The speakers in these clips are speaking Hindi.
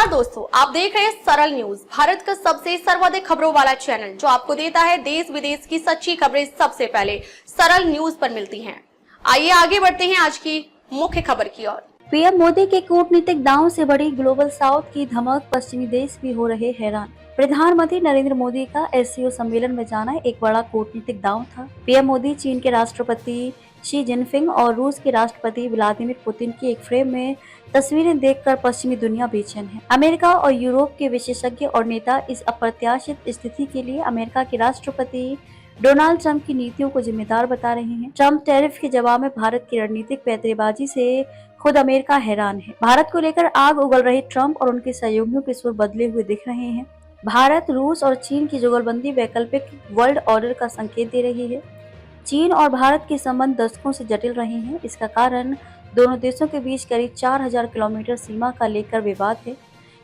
नमस्कार दोस्तों, आप देख रहे हैं सरल न्यूज, भारत का सबसे सर्वाधिक खबरों वाला चैनल जो आपको देता है देश विदेश की सच्ची खबरें सबसे पहले सरल न्यूज पर मिलती हैं। आइए आगे बढ़ते हैं आज की मुख्य खबर की ओर। पीएम मोदी के कूटनीतिक दांव से बड़ी ग्लोबल साउथ की धमक, पश्चिमी देश भी हो रहे हैरान। प्रधानमंत्री नरेंद्र मोदी का एससीओ सम्मेलन में जाना एक बड़ा कूटनीतिक दांव था। पीएम मोदी चीन के राष्ट्रपति शी जिनपिंग और रूस के राष्ट्रपति व्लादिमीर पुतिन की एक फ्रेम में तस्वीरें देखकर पश्चिमी दुनिया बेचैन है। अमेरिका और यूरोप के विशेषज्ञ और नेता इस अप्रत्याशित स्थिति के लिए अमेरिका के राष्ट्रपति डोनाल्ड ट्रंप की नीतियों को जिम्मेदार बता रहे हैं। ट्रंप टैरिफ के जवाब में भारत की रणनीतिक पैंतरेबाजी से खुद अमेरिका हैरान है। भारत को लेकर आग उगल रहे ट्रंप और उनके सहयोगियों के सुर बदले हुए दिख रहे हैं। भारत, रूस और चीन की जुगलबंदी वैकल्पिक वर्ल्ड ऑर्डर का संकेत दे रही है। चीन और भारत के संबंध दशकों से जटिल रहे हैं। इसका कारण दोनों देशों के बीच करीब 4000 किलोमीटर सीमा का लेकर विवाद है।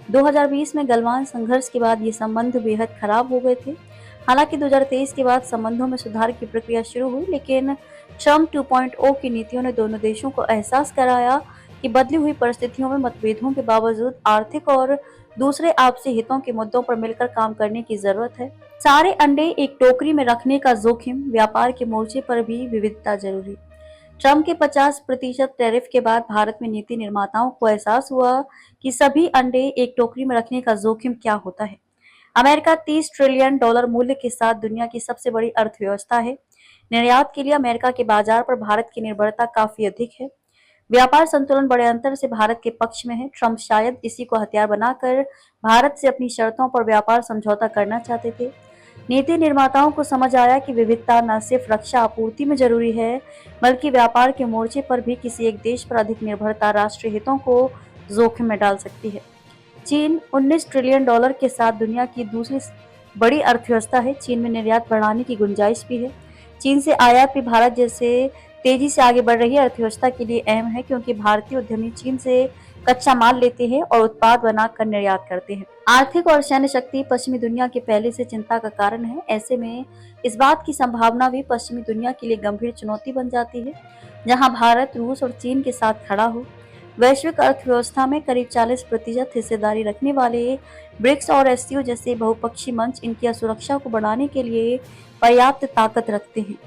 2020 में गलवान संघर्ष के बाद ये संबंध बेहद खराब हो गए थे। हालांकि 2023 के बाद संबंधों में सुधार की प्रक्रिया शुरू हुई, लेकिन ट्रंप 2.0 की नीतियों ने दोनों देशों को एहसास कराया कि बदली हुई परिस्थितियों में मतभेदों के बावजूद आर्थिक और दूसरे आपसी हितों के मुद्दों पर मिलकर काम करने की जरूरत है। सारे अंडे एक टोकरी में रखने का जोखिम, व्यापार के मोर्चे पर भी विविधता जरूरी। ट्रंप के 50% टैरिफ के बाद भारत में नीति निर्माताओं को एहसास हुआ कि सभी अंडे एक टोकरी में रखने का जोखिम क्या होता है। अमेरिका $30 ट्रिलियन मूल्य के साथ दुनिया की सबसे बड़ी अर्थव्यवस्था है। निर्यात के लिए अमेरिका के बाजार पर भारत की निर्भरता काफी अधिक है। व्यापार संतुलन बड़े अंतर से भारत के पक्ष में है। ट्रंप शायद इसी को हथियार बनाकर भारत से अपनी शर्तों पर व्यापार समझौता करना चाहते थे। नीति निर्माताओं को समझ आया कि विविधता न सिर्फ रक्षा आपूर्ति में जरूरी है, बल्कि व्यापार के मोर्चे पर भी किसी एक देश पर अधिक निर्भरता राष्ट्रीय हितों को जोखिम में डाल सकती है। चीन $19 ट्रिलियन के साथ दुनिया की दूसरी बड़ी अर्थव्यवस्था है। चीन में निर्यात बढ़ाने की गुंजाइश भी है। चीन से आयात भी भारत जैसे तेजी से आगे बढ़ रही अर्थव्यवस्था के लिए अहम है, क्योंकि भारतीय उद्यमी चीन से कच्चा माल लेते हैं और उत्पाद बनाकर निर्यात करते हैं। आर्थिक और सैन्य शक्ति पश्चिमी दुनिया के पहले से चिंता का कारण है। ऐसे में इस बात की संभावना भी पश्चिमी दुनिया के लिए गंभीर चुनौती बन जाती है, जहां भारत, रूस और चीन के साथ खड़ा हो। वैश्विक अर्थव्यवस्था में करीब 40% हिस्सेदारी रखने वाले ब्रिक्स और एससीओ जैसे बहुपक्षीय मंच इनकी सुरक्षा को बढ़ाने के लिए पर्याप्त ताकत रखते हैं।